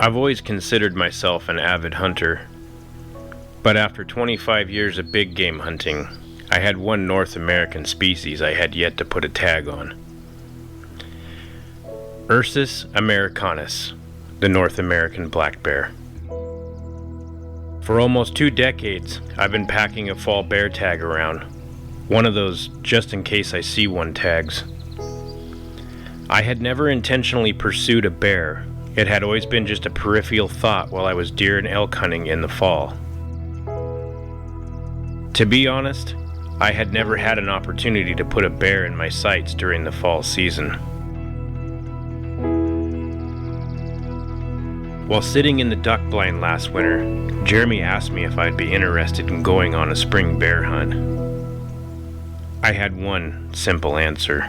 I've always considered myself an avid hunter, but after 25 years of big game hunting, I had one North American species I had yet to put a tag on. Ursus americanus, the North American black bear. For almost 2 decades, I've been packing a fall bear tag around, one of those just in case I see one tags. I had never intentionally pursued a bear. It had always been just a peripheral thought while I was deer and elk hunting in the fall. To be honest, I had never had an opportunity to put a bear in my sights during the fall season. While sitting in the duck blind last winter, Jeremy asked me if I'd be interested in going on a spring bear hunt. I had one simple answer.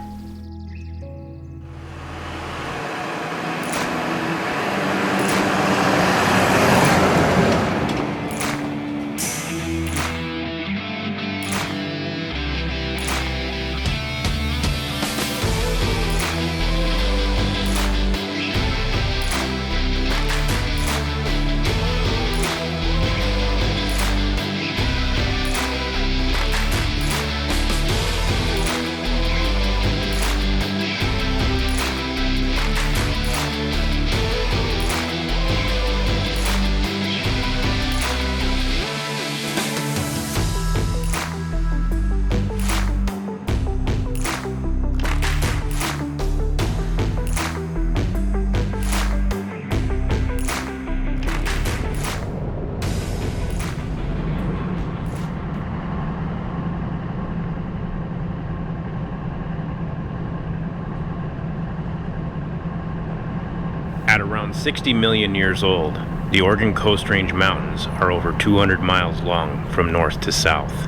At around 60 million years old, the Oregon Coast Range Mountains are over 200 miles long from north to south.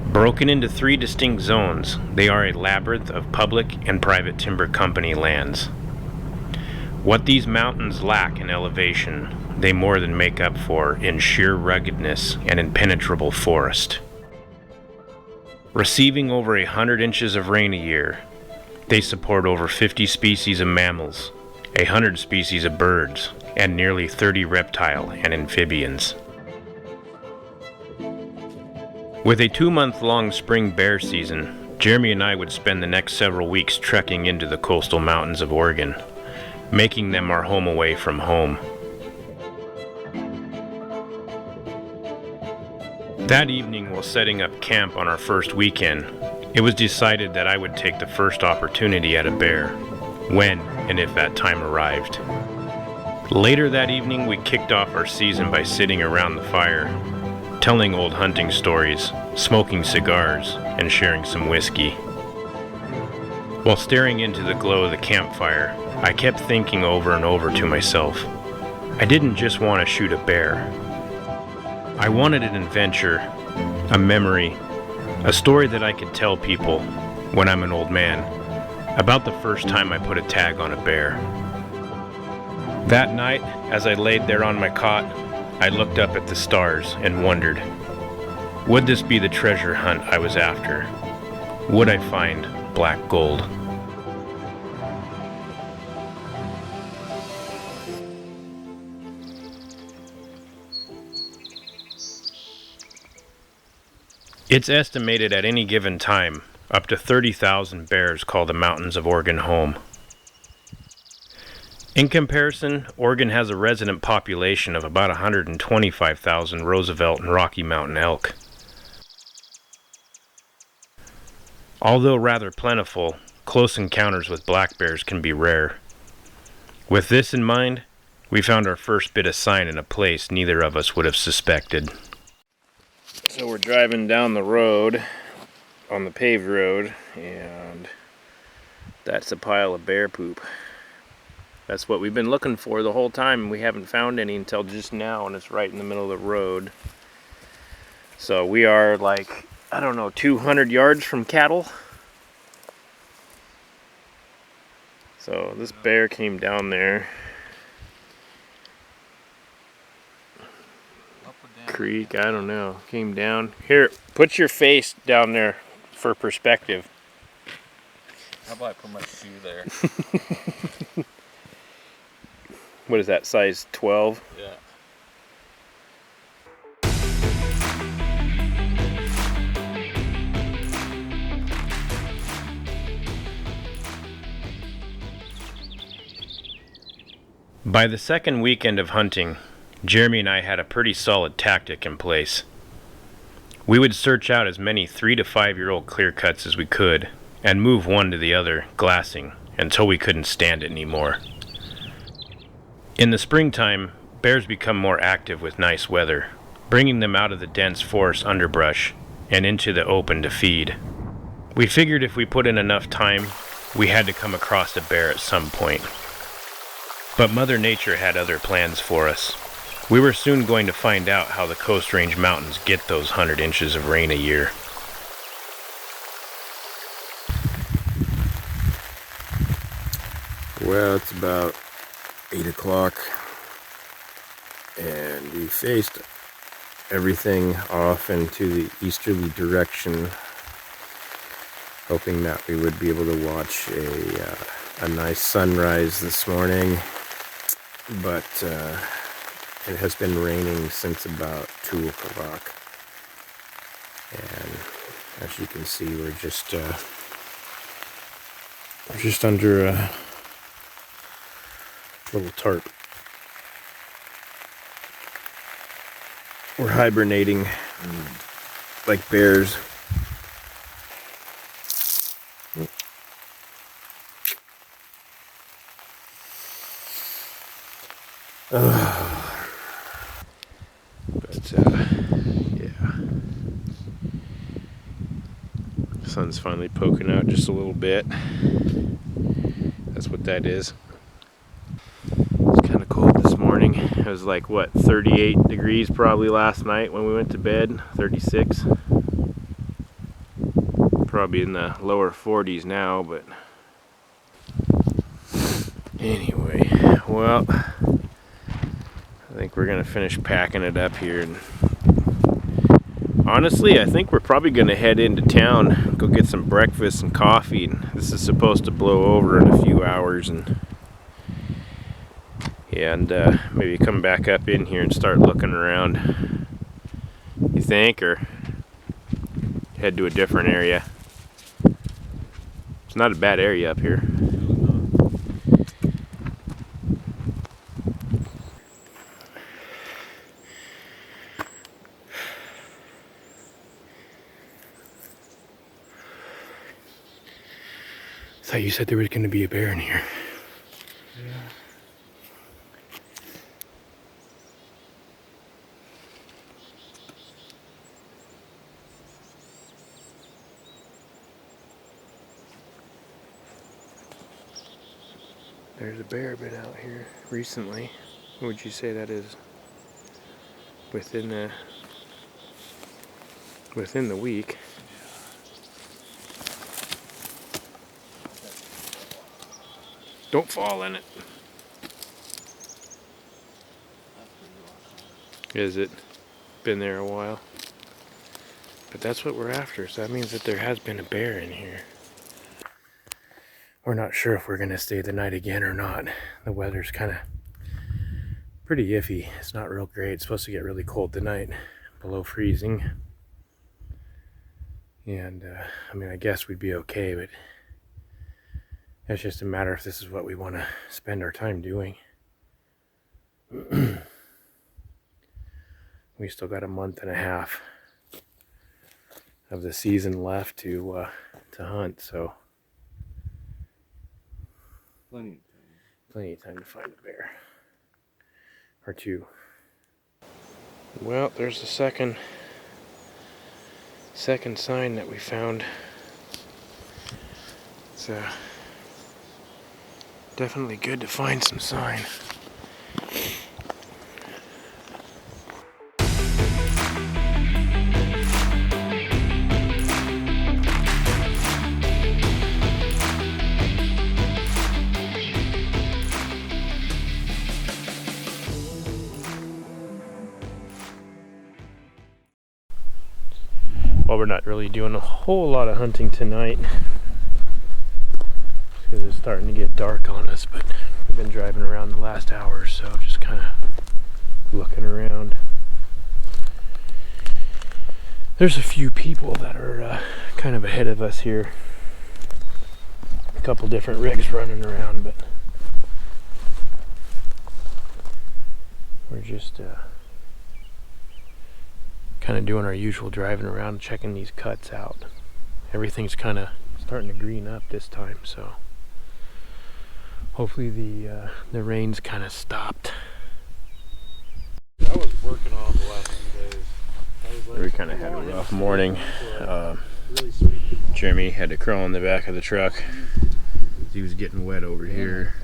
Broken into 3 distinct zones, they are a labyrinth of public and private timber company lands. What these mountains lack in elevation, they more than make up for in sheer ruggedness and impenetrable forest. Receiving over 100 inches of rain a year, they support over 50 species of mammals, 100 species of birds, and nearly 30 reptile and amphibians. With a 2-month-long spring bear season, Jeremy and I would spend the next several weeks trekking into the coastal mountains of Oregon, making them our home away from home. That evening, while setting up camp on our first weekend, it was decided that I would take the first opportunity at a bear, when and if that time arrived. Later that evening, we kicked off our season by sitting around the fire, telling old hunting stories, smoking cigars, and sharing some whiskey. While staring into the glow of the campfire, I kept thinking over and over to myself, I didn't just want to shoot a bear. I wanted an adventure, a memory, a story that I could tell people, when I'm an old man, about the first time I put a tag on a bear. That night, as I laid there on my cot, I looked up at the stars and wondered, would this be the treasure hunt I was after? Would I find black gold? It's estimated at any given time, up to 30,000 bears call the mountains of Oregon home. In comparison, Oregon has a resident population of about 125,000 Roosevelt and Rocky Mountain elk. Although rather plentiful, close encounters with black bears can be rare. With this in mind, we found our first bit of sign in a place neither of us would have suspected. So we're driving down the road, on the paved road, and that's a pile of bear poop. That's what we've been looking for the whole time, and we haven't found any until just now, and it's right in the middle of the road. So we are like, 200 yards from cattle. So this bear came down there. Creek, I don't know, came down. Here, put your face down there for perspective. How about I put my shoe there? What is that, size 12? Yeah. By the second weekend of hunting, Jeremy and I had a pretty solid tactic in place. We would search out as many 3 to 5 year old clear cuts as we could and move one to the other, glassing, until we couldn't stand it anymore. In the springtime, bears become more active with nice weather, bringing them out of the dense forest underbrush and into the open to feed. We figured if we put in enough time, we had to come across a bear at some point. But Mother Nature had other plans for us. We were soon going to find out how the Coast Range Mountains get those 100 inches of rain a year. Well, it's about 8 o'clock, and we faced everything off into the easterly direction, hoping that we would be able to watch a nice sunrise this morning. But it has been raining since about 2 o'clock, and as you can see, we're just under a little tarp. We're hibernating like bears. But yeah, the sun's finally poking out just a little bit. That's what that is. It's kind of cold this morning. It was like, what, 38 degrees probably last night when we went to bed. 36. Probably in the lower 40s now, but anyway, well, I think we're gonna finish packing it up here, and honestly, I think we're probably gonna head into town, go get some breakfast and coffee. And this is supposed to blow over in a few hours, and maybe come back up in here and start looking around. You think, or head to a different area? It's not a bad area up here. I thought you said there was going to be a bear in here. Yeah. There's a bear been out here recently. What would you say that is? Within the week. Don't fall in it. Is it? Been there a while. But that's what we're after, so that means that there has been a bear in here. We're not sure if we're gonna stay the night again or not. The weather's kind of pretty iffy. It's not real great. It's supposed to get really cold tonight, below freezing. And I mean, I guess we'd be okay, but it's just a matter if this is what we want to spend our time doing. We still got a month and a half of the season left to hunt, so plenty of time to find a bear or two. Well, there's the second sign that we found. It's definitely good to find some sign. Well, we're not really doing a whole lot of hunting tonight because it's starting to get dark on us, but I've been driving around the last hour or so, just kind of looking around. There's a few people that are kind of ahead of us here. A couple different rigs running around, but we're just kind of doing our usual driving around, checking these cuts out. Everything's kind of starting to green up this time, so hopefully the rain's kind of stopped. I was working on the last few days. We kind of had a rough morning. Jeremy had to crawl in the back of the truck. He was getting wet over here.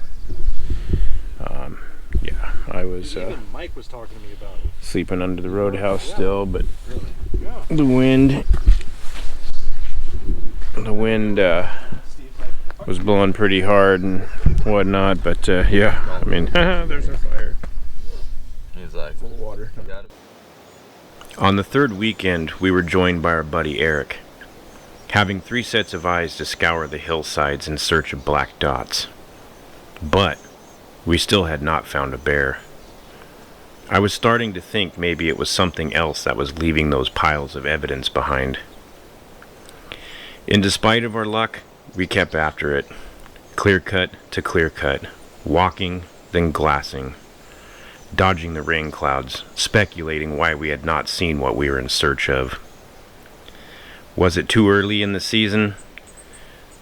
Yeah, I was Even Mike was talking to me about it. sleeping under the roadhouse still, but the wind was blowing pretty hard and whatnot. But yeah, I mean, there's a fire. He's like, Full of water. got it. On the third weekend, we were joined by our buddy Eric, having 3 sets of eyes to scour the hillsides in search of black dots. But we still had not found a bear. I was starting to think maybe it was something else that was leaving those piles of evidence behind. In despite of our luck, we kept after it, clear cut to clear cut, walking, then glassing, dodging the rain clouds, speculating why we had not seen what we were in search of. Was it too early in the season?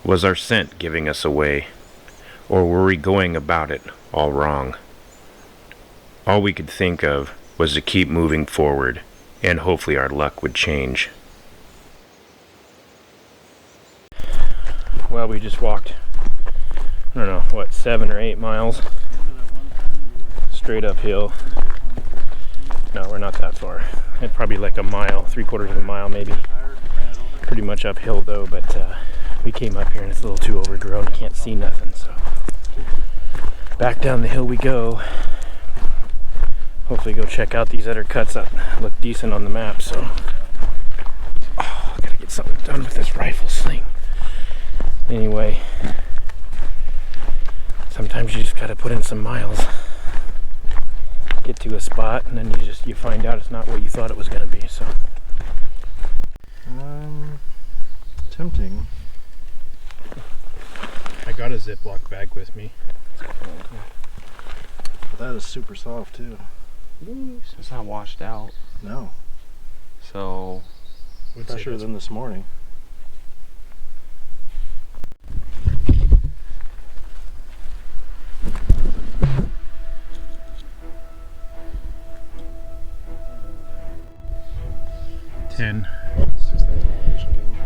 Was our scent giving us away? Or were we going about it all wrong? All we could think of was to keep moving forward, and hopefully our luck would change. Well, we just walked, I don't know, what, 7 or 8 miles? Straight uphill. No, we're not that far. It's probably like a mile, 3/4 of a mile maybe. Pretty much uphill though, but we came up here and it's a little too overgrown. You can't see nothing, so back down the hill we go. Hopefully go check out these other cuts that look decent on the map. So I gotta get something done with this rifle sling. Anyway, sometimes you just gotta put in some miles. Get to a spot and then you find out it's not what you thought it was gonna be. So Tempting. I got a Ziploc bag with me. That is super soft too. It's not washed out, No. so Fresher than this morning.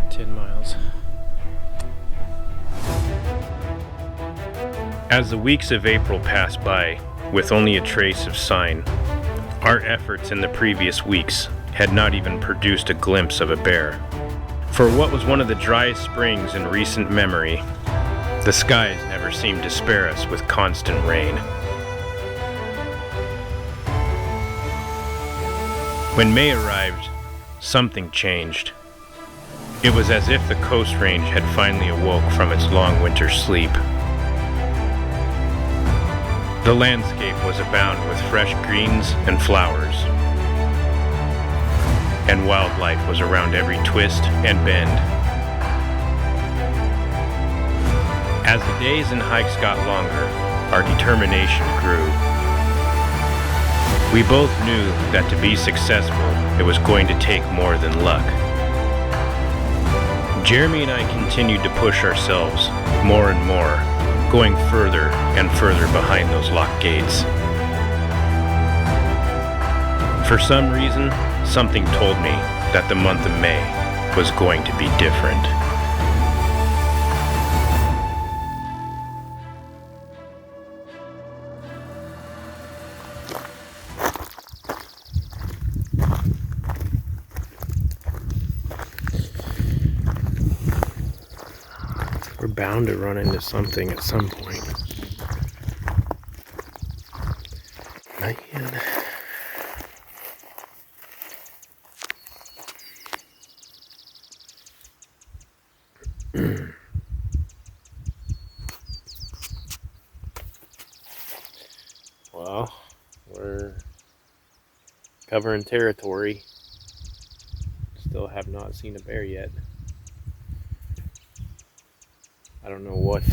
ten miles. As the weeks of April passed by, with only a trace of sign, our efforts in the previous weeks had not even produced a glimpse of a bear. For what was one of the driest springs in recent memory, the skies never seemed to spare us with constant rain. When May arrived, something changed. It was as if the Coast Range had finally awoke from its long winter sleep. The landscape was abound with fresh greens and flowers, and wildlife was around every twist and bend. As the days and hikes got longer, our determination grew. We both knew that to be successful, it was going to take more than luck. Jeremy and I continued to push ourselves more and more, going further and further behind those locked gates. For some reason, something told me that the month of May was going to be different. We're bound to run into something at some point. Man. Well, we're covering territory. Still have not seen a bear yet. I don't know what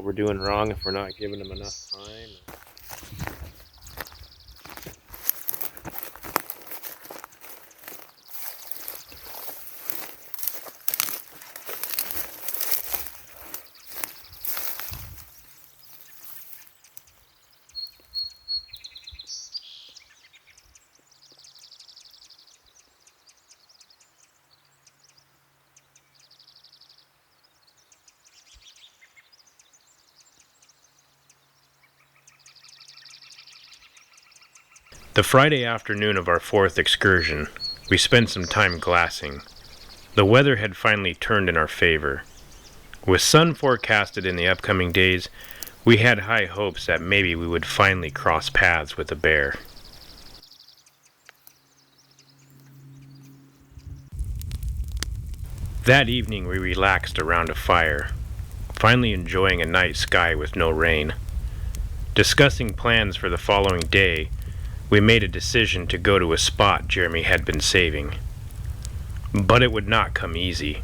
we're doing wrong if we're not giving them enough time. The Friday afternoon of our fourth excursion, we spent some time glassing. The weather had finally turned in our favor. With sun forecasted in the upcoming days, we had high hopes that maybe we would finally cross paths with a bear. That evening we relaxed around a fire, finally enjoying a night sky with no rain. Discussing plans for the following day, we made a decision to go to a spot Jeremy had been saving. But it would not come easy.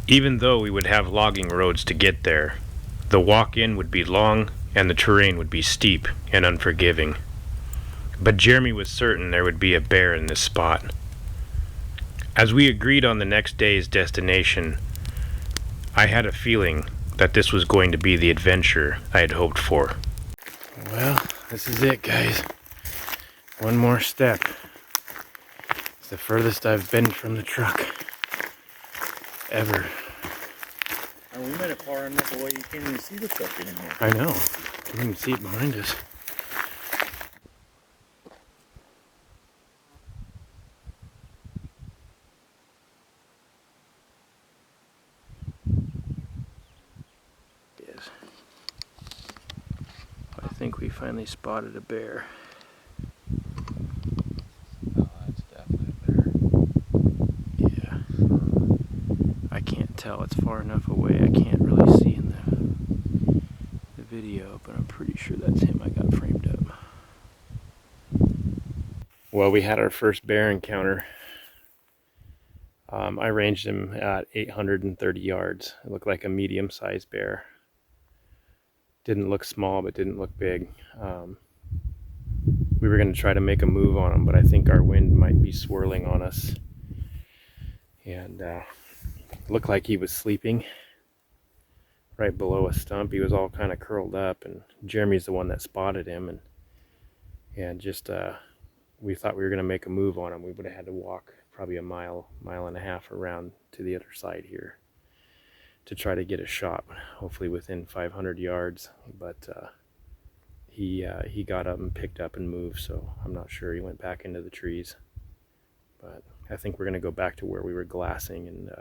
Even though we would have logging roads to get there, the walk-in would be long and the terrain would be steep and unforgiving. But Jeremy was certain there would be a bear in this spot. As we agreed on the next day's destination, I had a feeling that this was going to be the adventure I had hoped for. Well, this is it, guys. One more step. It's the furthest I've been from the truck ever. And we made it far enough away you can't even see the truck anymore. I know. Can't even see it behind us. Yes. I think we finally spotted a bear. Oh, that's definitely a bear. Yeah. I can't tell. It's far enough away. I can't really see in the video, but I'm pretty sure that's him I got framed up. Well, we had our first bear encounter. I ranged him at 830 yards. It looked like a medium-sized bear. Didn't look small, but didn't look big. We were going to try to make a move on him, but I think our wind might be swirling on us. And looked like he was sleeping right below a stump. He was all kind of curled up, and Jeremy's the one that spotted him. And just we thought we were going to make a move on him. We would have had to walk probably a mile and a half around to the other side here to try to get a shot, hopefully within 500 yards. But he got up and picked up and moved, so I'm not sure. He went back into the trees. But I think we're going to go back to where we were glassing and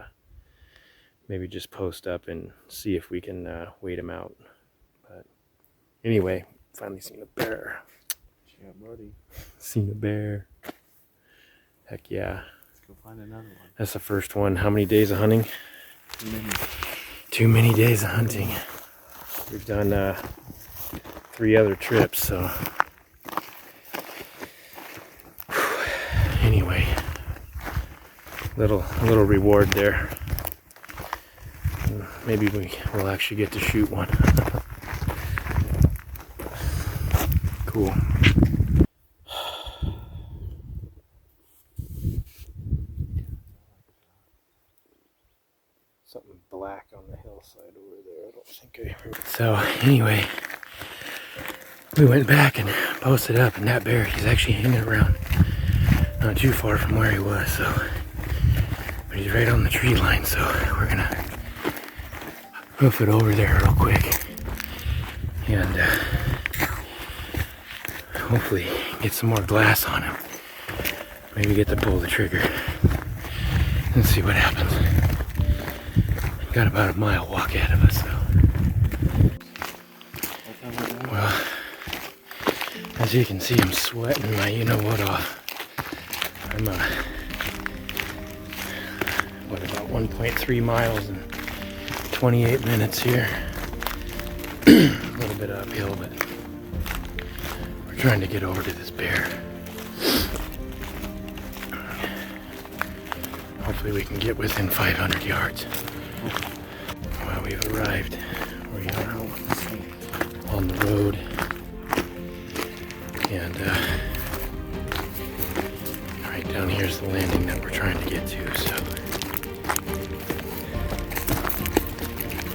maybe just post up and see if we can wait him out. But anyway, finally seen a bear. Yeah, buddy. Seen a bear. Heck yeah. Let's go find another one. That's the first one. How many days of hunting? Too many. Too many days of hunting. We've done 3 other trips, so anyway, little reward there. Maybe we'll actually get to shoot one. Cool. Something black on the hillside over there. I don't think I heard. So anyway, we went back and posted up, and that bear, he's actually hanging around not too far from where he was, so but he's right on the tree line, so we're gonna hoof it over there real quick and hopefully get some more glass on him. Maybe get to pull the trigger and see what happens. Got about a mile walk ahead of us, so. Well, as you can see, I'm sweating my you-know-what off. I'm about 1.3 miles in 28 minutes here. A little bit uphill, but trying to get over to this bear. Hopefully we can get within 500 yards. Well, we've arrived. We are on the road. And right down here's the landing that we're trying to get to, so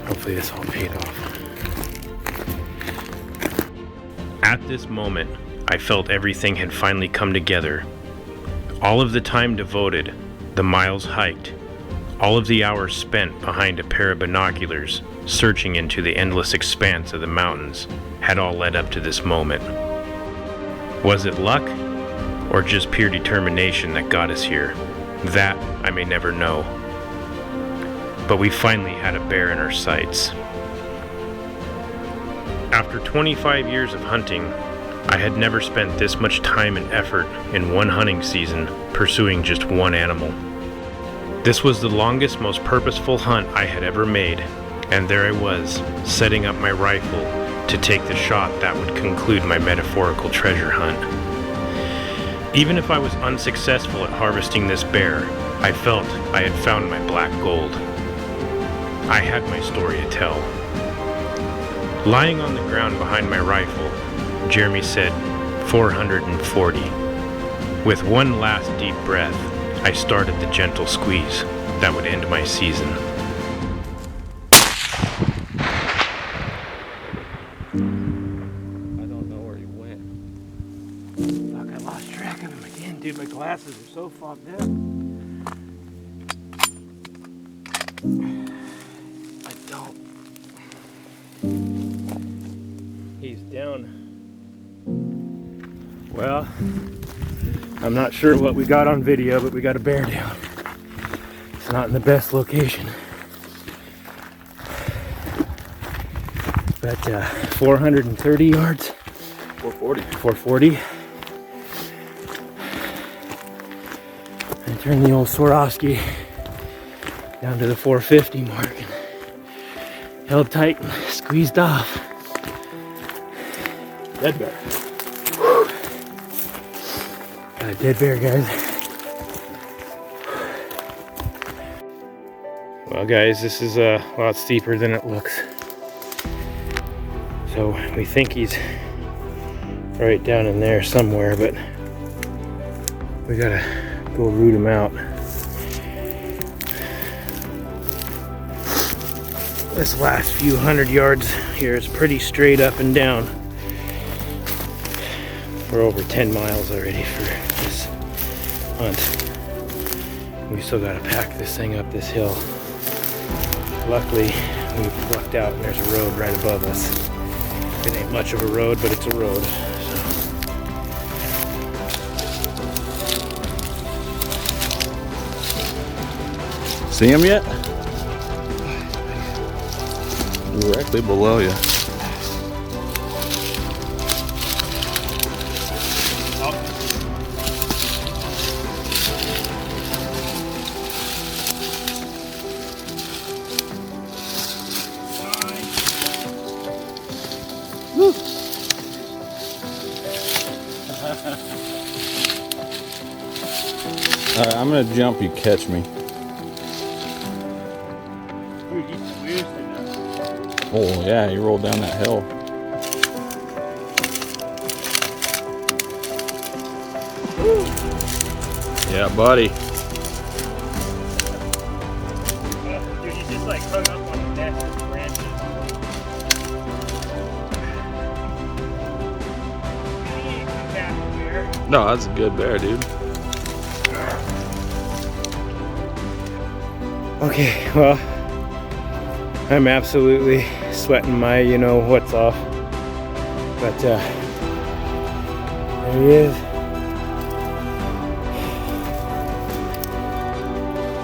hopefully this all paid off. At this moment, I felt everything had finally come together. All of the time devoted, the miles hiked, all of the hours spent behind a pair of binoculars, searching into the endless expanse of the mountains, had all led up to this moment. Was it luck, or just pure determination that got us here? That I may never know. But we finally had a bear in our sights. After 25 years of hunting, I had never spent this much time and effort in one hunting season pursuing just one animal. This was the longest, most purposeful hunt I had ever made, and there I was, setting up my rifle to take the shot that would conclude my metaphorical treasure hunt. Even if I was unsuccessful at harvesting this bear, I felt I had found my black gold. I had my story to tell. Lying on the ground behind my rifle, Jeremy said, 440. With one last deep breath, I started the gentle squeeze that would end my season. I don't know where he went. Fuck, I lost track of him again, dude. My glasses are so fogged up. I don't. He's down. Well, I'm not sure what we got on video, but we got a bear down. It's not in the best location. But 430 yards. 440. 440. And turn the old Swarovski down to the 450 mark. And held tight and squeezed off. Dead bear. Whew. Got a dead bear, guys. Well, guys, this is a lot steeper than it looks. So we think he's right down in there somewhere, but we gotta go root him out. This last few hundred yards here is pretty straight up and down. We're over 10 miles already for this hunt. We still gotta pack this thing up this hill. Luckily, we've lucked out and there's a road right above us. It ain't much of a road, but it's a road. So. See him yet? Directly below you. Alright, I'm gonna jump, you catch me. Oh yeah, he rolled down that hill. Yeah, buddy. Dude, he's just like hung up on the next of the branches. No, that's a good bear, dude. Okay, well, I'm absolutely sweating my you-know-what's off. But, there he is.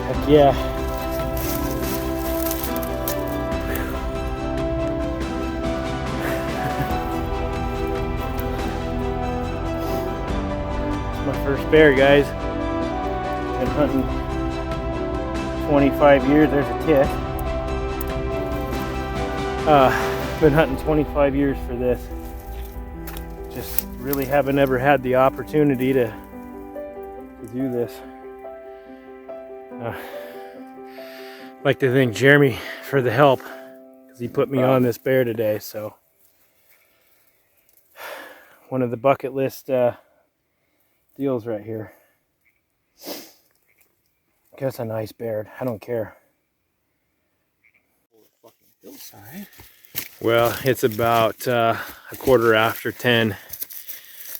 Heck yeah. It's my first bear, guys. Been hunting 25 years. There's a tick. Been hunting 25 years for this. just really haven't ever had the opportunity to do this. I'd like to thank Jeremy for the help, because he put me on this bear today. So one of the bucket list deals right here. Guess a nice bear. I don't care. Hillside. Well, it's about a quarter after 10.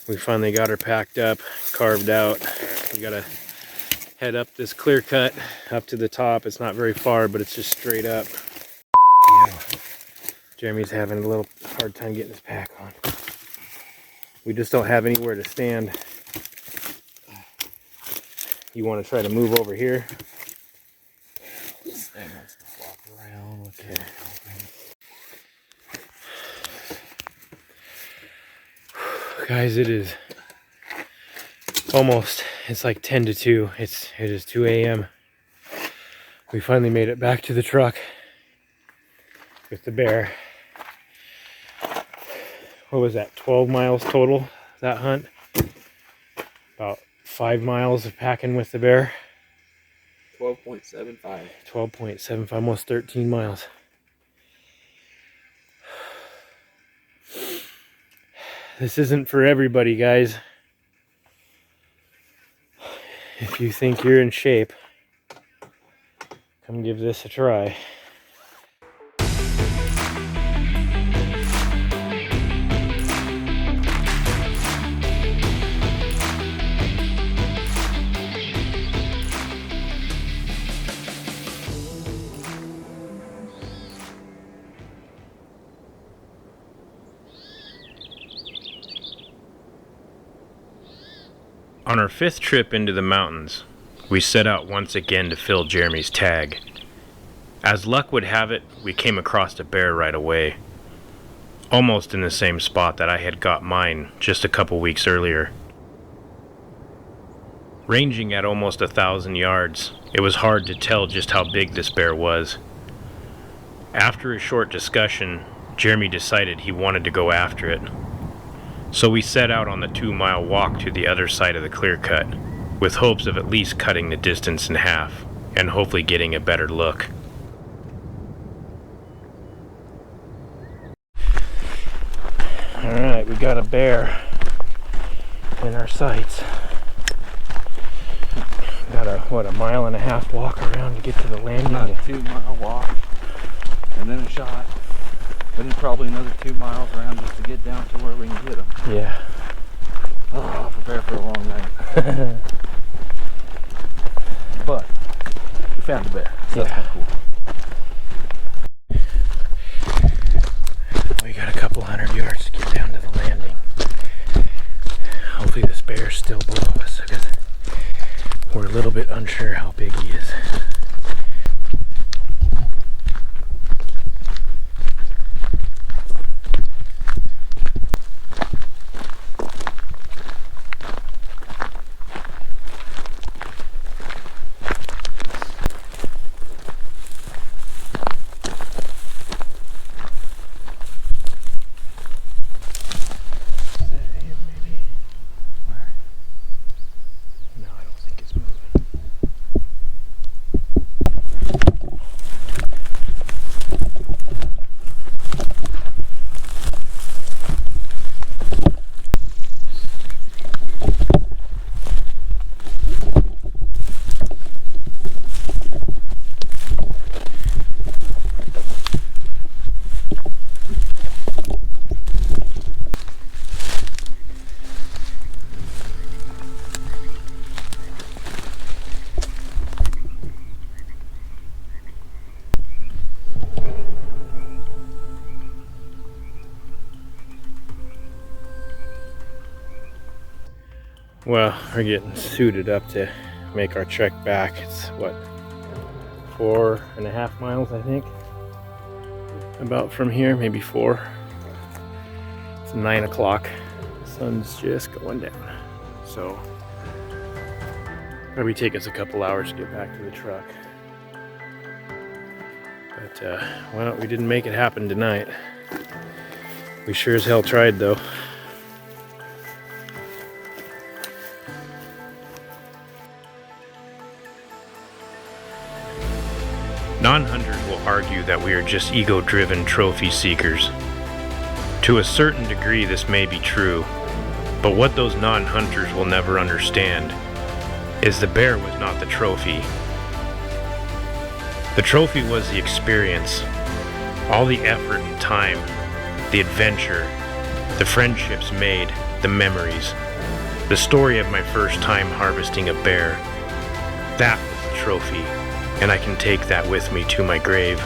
We finally got her packed up, carved out. We gotta head up this clear cut up to the top. It's not very far, but it's just straight up. Jeremy's having a little hard time getting his pack on. We just don't have anywhere to stand. You want to try to move over here? This thing wants to flop around. Okay. Guys, it is almost, it's like 10 to 2. It is 2 a.m. We finally made it back to the truck with the bear. What was that, 12 miles total, that hunt? About 5 miles of packing with the bear. 12.75. 12.75, almost 13 miles. This isn't for everybody, guys. If you think you're in shape, come give this a try. On our 5th trip into the mountains, we set out once again to fill Jeremy's tag. As luck would have it, we came across a bear right away, almost in the same spot that I had got mine just a couple weeks earlier. Ranging at almost 1,000 yards, it was hard to tell just how big this bear was. After a short discussion, Jeremy decided he wanted to go after it. So we set out on the 2-mile walk to the other side of the clear cut, with hopes of at least cutting the distance in half, and hopefully getting a better look. Alright, we got a bear in our sights. Got a 1.5 mile walk around to get to the landing. About a 2-mile walk, and then a shot. And then probably another 2 miles around just to get down to where we can get them. Yeah. Oh, prepare for a long night. But we found the bear, so that's kind of cool. We got a couple hundred yards to get down to the landing. Hopefully this bear's still below us, because we're a little bit unsure how big he is. Well, we're getting suited up to make our trek back. It's what, 4.5 miles, I think, about from here, maybe 4. It's 9 o'clock. The sun's just going down, so probably take us a couple hours to get back to the truck. But well, we didn't make it happen tonight. We sure as hell tried, though. Non-hunters will argue that we are just ego-driven trophy seekers. To a certain degree, this may be true, but what those non-hunters will never understand is the bear was not the trophy. The trophy was the experience, all the effort and time, the adventure, the friendships made, the memories, the story of my first time harvesting a bear. That was the trophy, and I can take that with me to my grave.